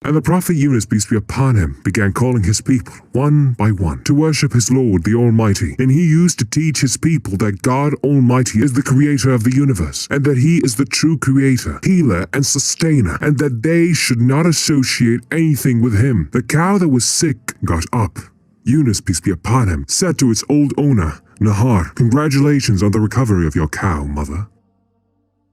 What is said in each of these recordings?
And the Prophet Yunus, peace be upon him, began calling his people, one by one, to worship his Lord, the Almighty. And he used to teach his people that God Almighty is the creator of the universe, and that he is the true creator, healer, and sustainer, and that they should not associate anything with him. The cow that was sick got up. Yunus, peace be upon him, said to its old owner, Nahar, "Congratulations on the recovery of your cow, mother."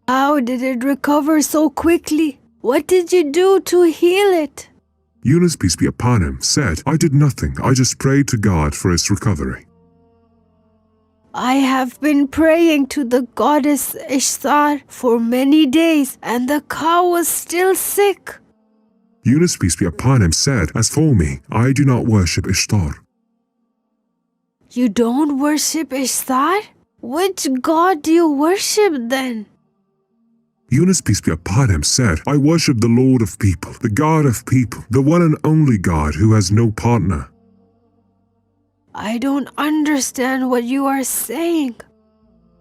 How did it recover so quickly? What did you do to heal it? Yunus, peace be upon him, said, "I did nothing. I just prayed to God for its recovery." I have been praying to the goddess Ishtar for many days, and the cow was still sick. Yunus, peace be upon him, said, "As for me, I do not worship Ishtar." You don't worship Ishtar? Which god do you worship then? Yunus, peace be upon him, said, "I worship the Lord of people, the God of people, the one and only God who has no partner." I don't understand what you are saying.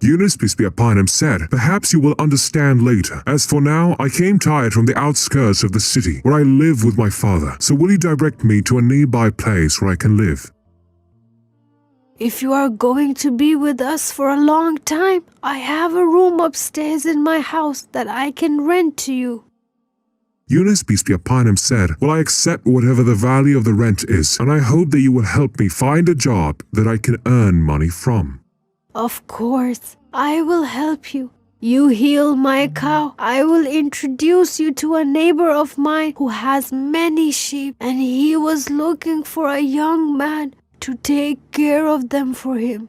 Yunus, peace be upon him, said, "Perhaps you will understand later. As for now, I came tired from the outskirts of the city, where I live with my father. So will you direct me to a nearby place where I can live?" If you are going to be with us for a long time, I have a room upstairs in my house that I can rent to you. Yunus, peace be upon him, said, "Well, I accept whatever the value of the rent is, and I hope that you will help me find a job that I can earn money from." Of course, I will help you. You heal my cow, I will introduce you to a neighbor of mine who has many sheep, and he was looking for a young man to take care of them for him.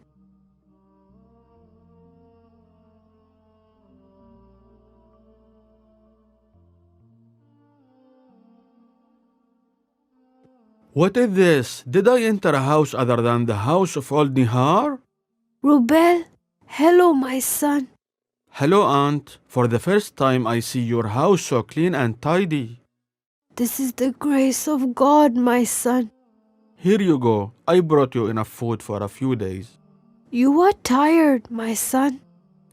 What is this? Did I enter a house other than the house of old Nihar? Rubel, hello my son. Hello, Aunt. For the first time I see your house so clean and tidy. This is the grace of God, my son. Here you go. I brought you enough food for a few days. You are tired, my son.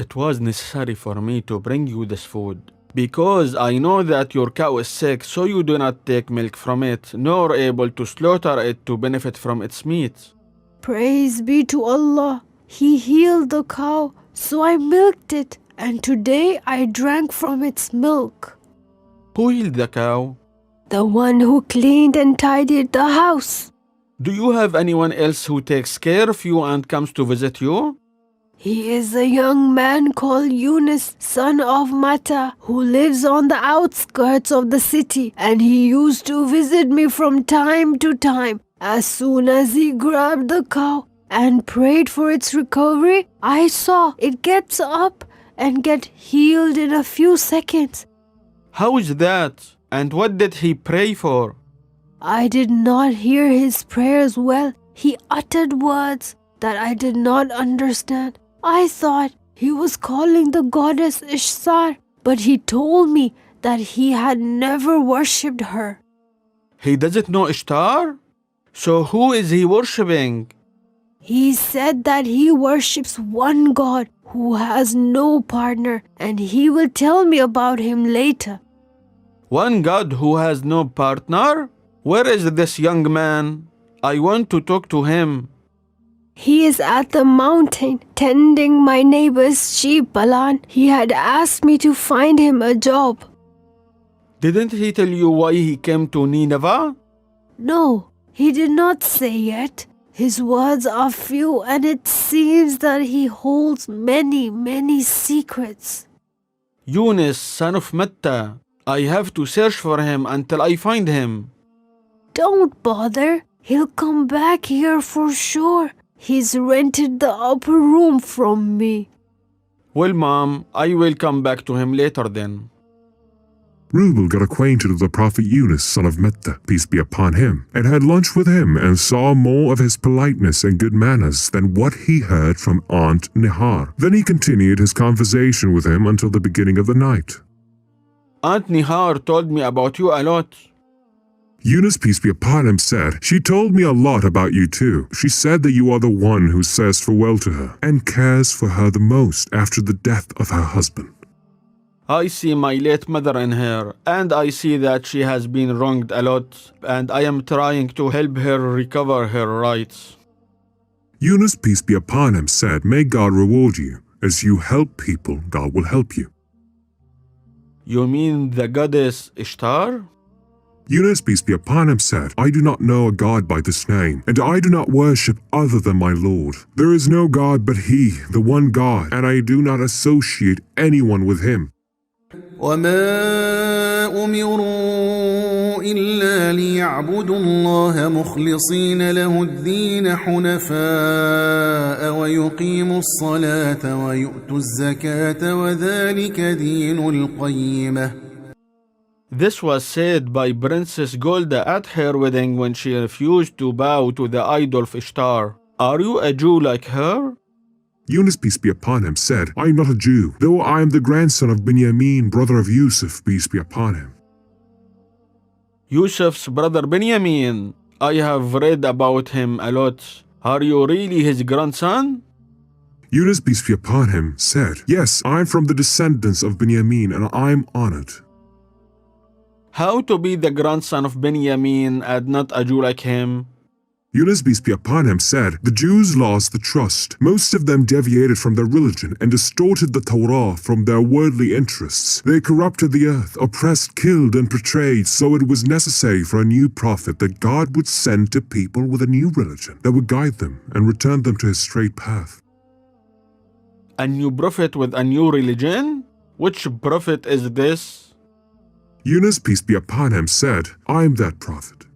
It was necessary for me to bring you this food, because I know that your cow is sick, so you do not take milk from it, nor able to slaughter it to benefit from its meat. Praise be to Allah. He healed the cow, so I milked it, and today I drank from its milk. Who healed the cow? The one who cleaned and tidied the house. Do you have anyone else who takes care of you and comes to visit you? He is a young man called Younas, son of Matta, who lives on the outskirts of the city, and he used to visit me from time to time. As soon as he grabbed the cow and prayed for its recovery, I saw it gets up and get healed in a few seconds. How is that? And what did he pray for? I did not hear his prayers well. He uttered words that I did not understand. I thought he was calling the goddess Ishtar, but he told me that he had never worshipped her. He doesn't know Ishtar? So who is he worshipping? He said that he worships one God who has no partner, and he will tell me about him later. One God who has no partner? Where is this young man? I want to talk to him. He is at the mountain tending my neighbor's sheep, Balan. He had asked me to find him a job. Didn't he tell you why he came to Nineveh? No, he did not say yet. His words are few, and it seems that he holds many secrets. Yunus, son of Matta. I have to search for him until I find him. Don't bother. He'll come back here for sure. He's rented the upper room from me. Well, Mom, I will come back to him later then. Reuben got acquainted with the Prophet Yunus, son of Metta, peace be upon him, and had lunch with him and saw more of his politeness and good manners than what he heard from Aunt Nihar. Then he continued his conversation with him until the beginning of the night. Aunt Nihar told me about you a lot. Yunus, peace be upon him, said, "She told me a lot about you too. She said that you are the one who says farewell to her and cares for her the most after the death of her husband." I see my late mother in her, and I see that she has been wronged a lot, and I am trying to help her recover her rights. Yunus, peace be upon him, said, May God reward you. As you help people, God will help you. You mean the goddess Ishtar? Yunus, peace be upon him, said, I do not know a God by this name, and I do not worship other than my Lord. There is no God but He, the one God, and I do not associate anyone with Him. وما أمروا إلا ليعبدوا الله مخلصين له الدين حنفاء ويقيموا الصلاة ويؤتوا الزكاة وذلك دين القيمة. This was said by Princess Golda at her wedding when she refused to bow to the idol of Ishtar. Are you a Jew like her? Yunus, peace be upon him, said, I am not a Jew, though I am the grandson of Benjamin, brother of Yusuf, peace be upon him. Yusuf's brother Benjamin. I have read about him a lot. Are you really his grandson? Yunus, peace be upon him, said, Yes, I am from the descendants of Benjamin, and I am honored. How to be the grandson of Benjamin and not a Jew like him? Yunus, peace be upon him, said, The Jews lost the trust. Most of them deviated from their religion and distorted the Torah from their worldly interests. They corrupted the earth, oppressed, killed, and betrayed, so it was necessary for a new prophet that God would send to people with a new religion that would guide them and return them to his straight path. A new prophet with a new religion? Which prophet is this? Yunus, peace be upon him, said, I am that prophet.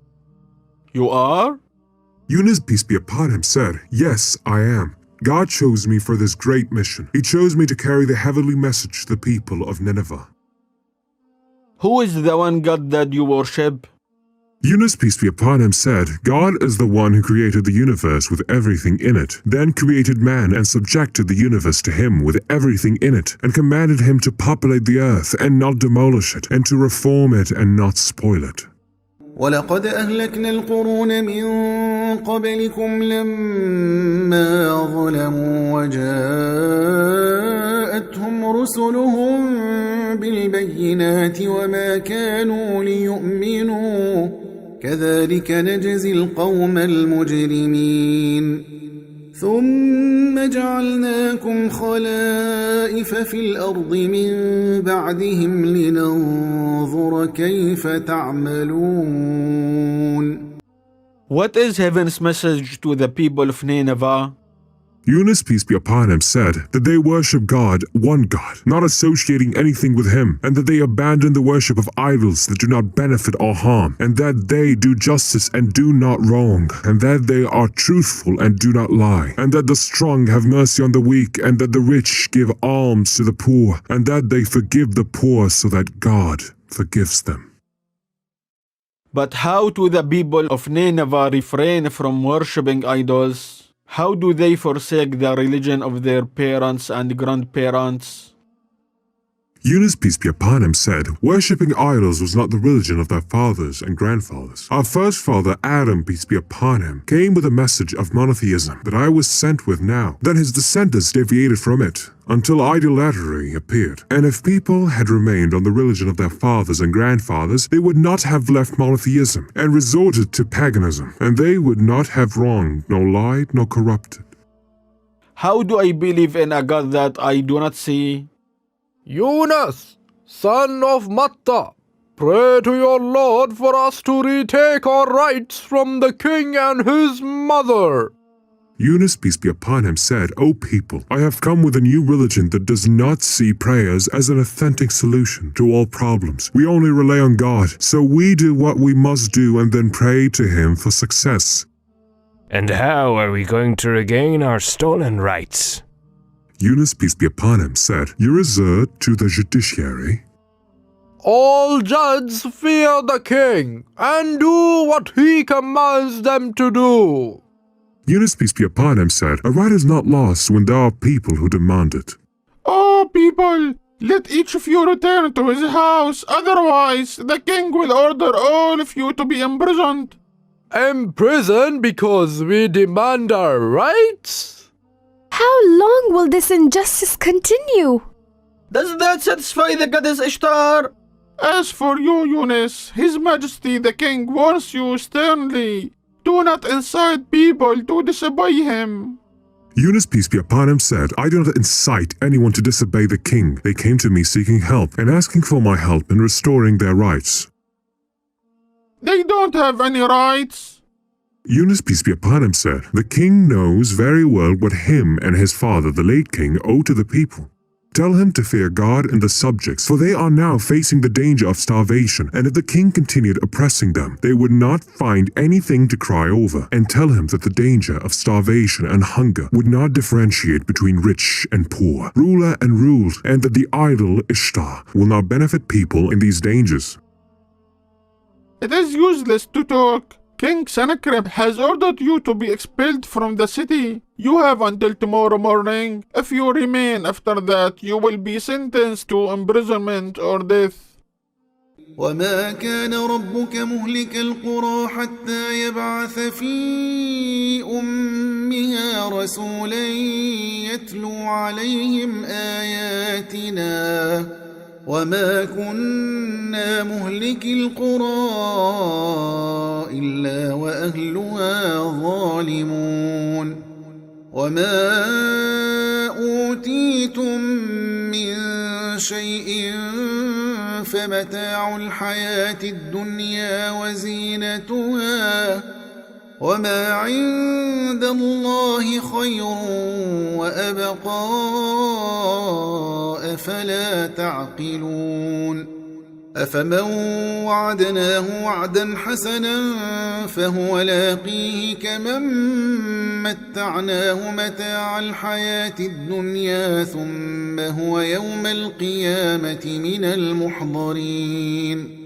You are? Yunus, peace be upon him, said, Yes, I am. God chose me for this great mission. He chose me to carry the heavenly message to the people of Nineveh. Who is the one God that you worship? Yunus, peace be upon him, said, God is the one who created the universe with everything in it, then created man and subjected the universe to him with everything in it, and commanded him to populate the earth and not demolish it, and to reform it and not spoil it. ولقد أهلكنا القرون من قبلكم لما ظلموا وجاءتهم رسلهم بالبينات وما كانوا ليؤمنوا كذلك نجزي القوم المجرمين ثم جعلناكم خلائف في الأرض من بعدهم لننظر كيف تعملون. What is heaven's message to the people of Nineveh? Yunus, peace be upon him, said that they worship God, one God, not associating anything with him, and that they abandon the worship of idols that do not benefit or harm, and that they do justice and do not wrong, and that they are truthful and do not lie, and that the strong have mercy on the weak, and that the rich give alms to the poor, and that they forgive the poor so that God forgives them. But how do the people of Nineveh refrain from worshipping idols? How do they forsake the religion of their parents and grandparents? Yunus, peace be upon him, said, Worshipping idols was not the religion of their fathers and grandfathers. Our first father, Adam, peace be upon him, came with a message of monotheism that I was sent with now. Then his descendants deviated from it, until idolatry appeared. And if people had remained on the religion of their fathers and grandfathers, they would not have left monotheism and resorted to paganism, and they would not have wronged, nor lied, nor corrupted. How do I believe in a God that I do not see? Younas, son of Matta, pray to your Lord for us to retake our rights from the king and his mother. Yunus, peace be upon him, said, O people, I have come with a new religion that does not see prayers as an authentic solution to all problems. We only rely on God, so we do what we must do and then pray to him for success. And how are we going to regain our stolen rights? Yunus, peace be upon him, said, You resort to the judiciary. All judges fear the king and do what he commands them to do. Yunus, peace be upon him, said, A right is not lost when there are people who demand it. Oh, people, let each of you return to his house, otherwise the king will order all of you to be imprisoned. Imprisoned because we demand our rights? How long will this injustice continue? Does that satisfy the goddess Ishtar? As for you, Yunus, His Majesty the King warns you sternly. Do not incite people to disobey him. Yunus, peace be upon him, said, I do not incite anyone to disobey the king. They came to me seeking help and asking for my help in restoring their rights. They don't have any rights. Yunus, peace be upon him, said, the king knows very well what him and his father, the late king, owe to the people. Tell him to fear God and the subjects, for they are now facing the danger of starvation, and if the king continued oppressing them, they would not find anything to cry over. And tell him that the danger of starvation and hunger would not differentiate between rich and poor, ruler and ruled, and that the idol Ishtar will not benefit people in these dangers. It is useless to talk. King Sennacherib has ordered you to be expelled from the city. You have until tomorrow morning. If you remain after that, you will be sentenced to imprisonment or death. وما كان ربك مهلك القرى حتى يبعث في أمها رسولا يتلو عليهم آياتنا وما كنا مهلك القرى إلا وأهلها ظالمون وما أوتيتم من شيء فمتاع الحياة الدنيا وزينتها وما عند الله خير وأبقى أفلا تعقلون أفمن وعدناه وعدا حسنا فهو لاقيه كمن متعناه متاع الحياة الدنيا ثم هو يوم القيامة من المحضرين